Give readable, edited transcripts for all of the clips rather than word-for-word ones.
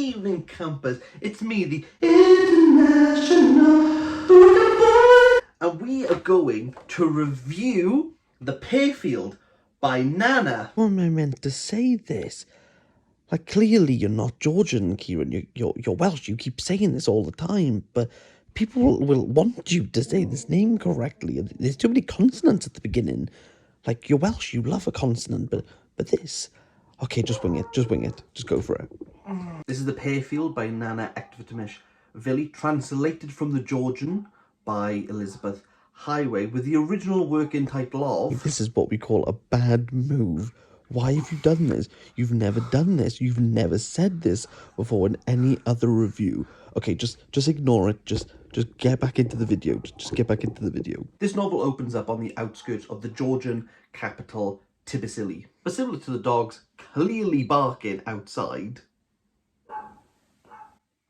evening, campers. It's me, the International Boy, and we are going to review the Pear Field by Nana. What am I meant to say this? Like, clearly you're not Georgian, Kieran. You're Welsh. You keep saying this all the time, but people will want you to say this name correctly. There's too many consonants at the beginning. Like, you're Welsh. You love a consonant, but this. Okay, just wing it. Just wing it. Just go for it. This is the Pear Field by Nana Ektvitimish Vili, translated from the Georgian by Elizabeth Highway, with the original working title of... This is what we call a bad move. Why have you done this? You've never done this. You've never said this before in any other review. Okay, just ignore it. Just get back into the video. Just get back into the video. This novel opens up on the outskirts of the Georgian capital, Tbilisi. But similar to the dogs clearly barking outside,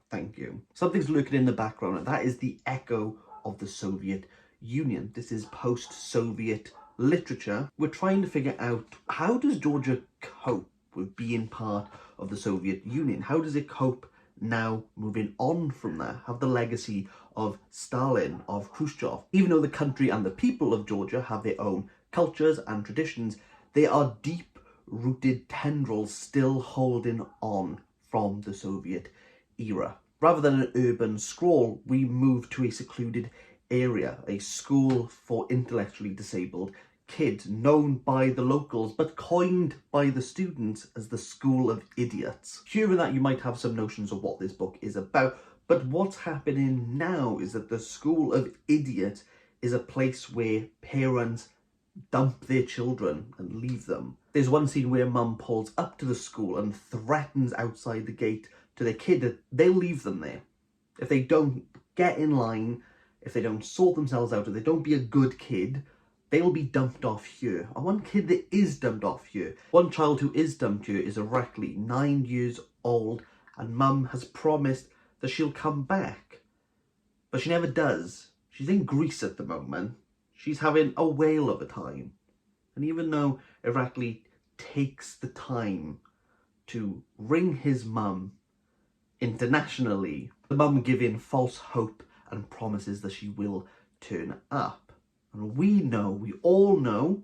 thank you, something's lurking in the background, and that is the echo of the Soviet Union. This is post-Soviet literature. We're trying to figure out, how does Georgia cope with being part of the Soviet Union? How does it cope now moving on from that? Have the legacy of Stalin, of Khrushchev. Even though the country and the people of Georgia have their own cultures and traditions, they are deep-rooted tendrils still holding on from the Soviet era. Rather than an urban sprawl, we move to a secluded area, a school for intellectually disabled kids, known by the locals but coined by the students as the School of Idiots. Hearing that, you might have some notions of what this book is about, but what's happening now is that the School of Idiots is a place where parents dump their children and leave them. There's one scene where mum pulls up to the school and threatens outside the gate to their kid that they'll leave them there. If they don't get in line, if they don't sort themselves out, if they don't be a good kid, they'll be dumped off here. And one kid that is dumped off here, one child who is dumped here is Irakli, 9 years old, and mum has promised that she'll come back. But she never does. She's in Greece at the moment. She's having a whale of a time. And even though Irakli takes the time to ring his mum internationally, the mum giving false hope and promises that she will turn up. And we all know,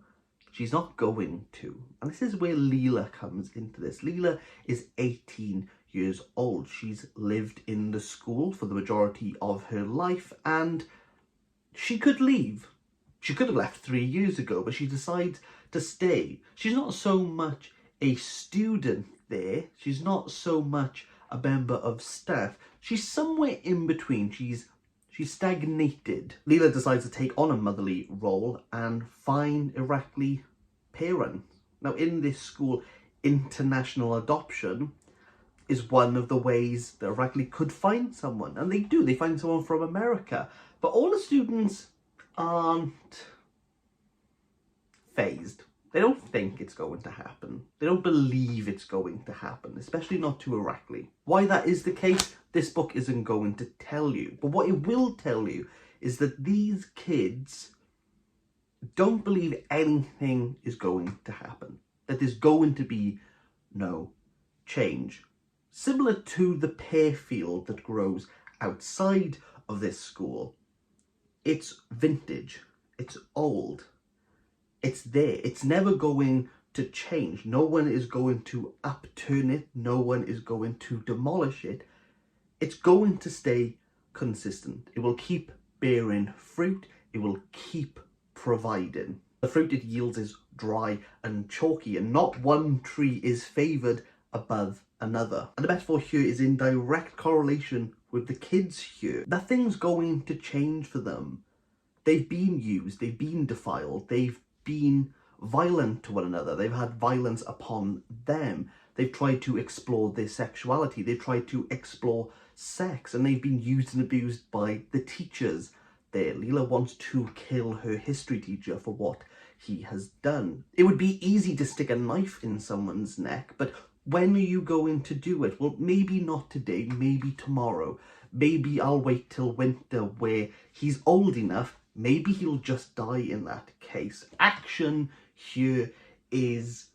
she's not going to. And this is where Leela comes into this. Leela is 18 years old. She's lived in the school for the majority of her life, and she could leave. She could have left 3 years ago, but she decides to stay. She's not so much a student there. She's not so much a member of staff. She's somewhere in between. She's stagnated. Leela decides to take on a motherly role and find Irakli parents. Now, in this school, international adoption is one of the ways that Irakli could find someone. And they do. They find someone from America. But all the students aren't phased. They don't think it's going to happen. They don't believe it's going to happen, especially not to Irakli. Why that is the case, this book isn't going to tell you. But what it will tell you is that these kids don't believe anything is going to happen. That there's going to be no change. Similar to the pear field that grows outside of this school. It's vintage. It's old. It's there. It's never going to change. No one is going to upturn it. No one is going to demolish it. It's going to stay consistent. It will keep bearing fruit. It will keep providing. The fruit it yields is dry and chalky, and not one tree is favoured above another. And the metaphor here is in direct correlation with the kids here. Nothing's going to change for them. They've been used. They've been defiled. They've been violent to one another. They've had violence upon them. They've tried to explore their sexuality. They've tried to explore sex, and they've been used and abused by the teachers there. Leela wants to kill her history teacher for what he has done. It would be easy to stick a knife in someone's neck, but when are you going to do it? Well, maybe not today, maybe tomorrow. Maybe I'll wait till winter where he's old enough. Maybe he'll just die in that case. Action here is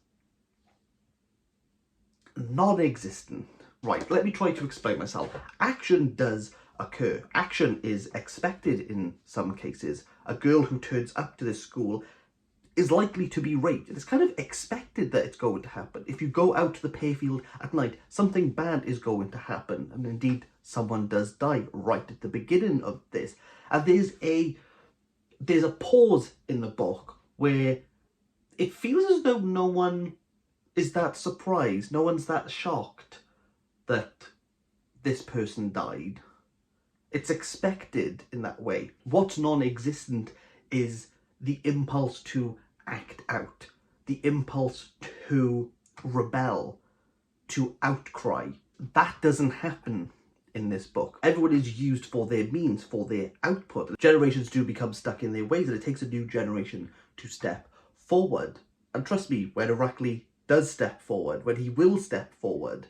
non-existent. Right, let me try to explain myself. Action does occur. Action is expected in some cases. A girl who turns up to this school is likely to be raped. It's kind of expected that it's going to happen. If you go out to the Pear Field at night, something bad is going to happen. And indeed, someone does die right at the beginning of this. And there's a pause in the book where it feels as though no one is that surprised. No one's that shocked that this person died. It's expected in that way. What's non-existent is the impulse to act out, the impulse to rebel, to outcry. That doesn't happen in this book. Everyone is used for their means, for their output. Generations do become stuck in their ways, and it takes a new generation to step forward. And trust me, when Irakli does step forward, when he will step forward,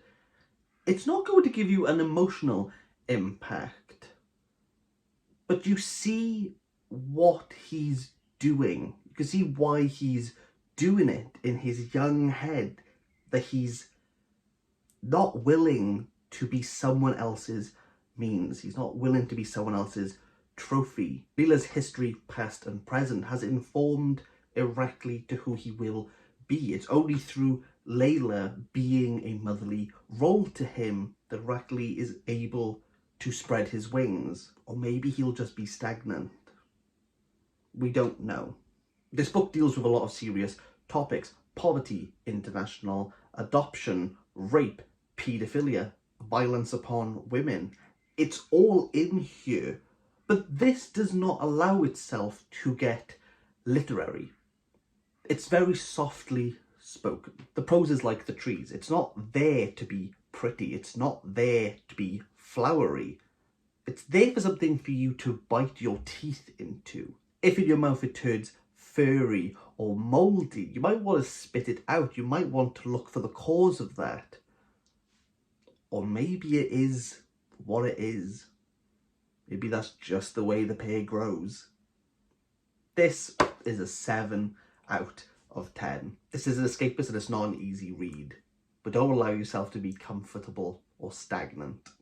it's not going to give you an emotional impact. But you see what he's doing. You can see why he's doing it in his young head, that he's not willing to be someone else's means. He's not willing to be someone else's trophy. Leela's history, past and present, has informed Irakli to who he will be. It's only through Layla being a motherly role to him that Irakli is able to spread his wings. Or maybe he'll just be stagnant. We don't know. This book deals with a lot of serious topics: poverty, international adoption, rape, paedophilia, violence upon women. It's all in here, but this does not allow itself to get literary. It's very softly spoken. The prose is like the trees. It's not there to be pretty. It's not there to be flowery. It's there for something for you to bite your teeth into. If in your mouth it turns furry or mouldy, you might want to spit it out. You might want to look for the cause of that. Or maybe it is what it is. Maybe that's just the way the pear grows. This is a 7 out of 10. This is an escapist and it's not an easy read. But don't allow yourself to be comfortable or stagnant.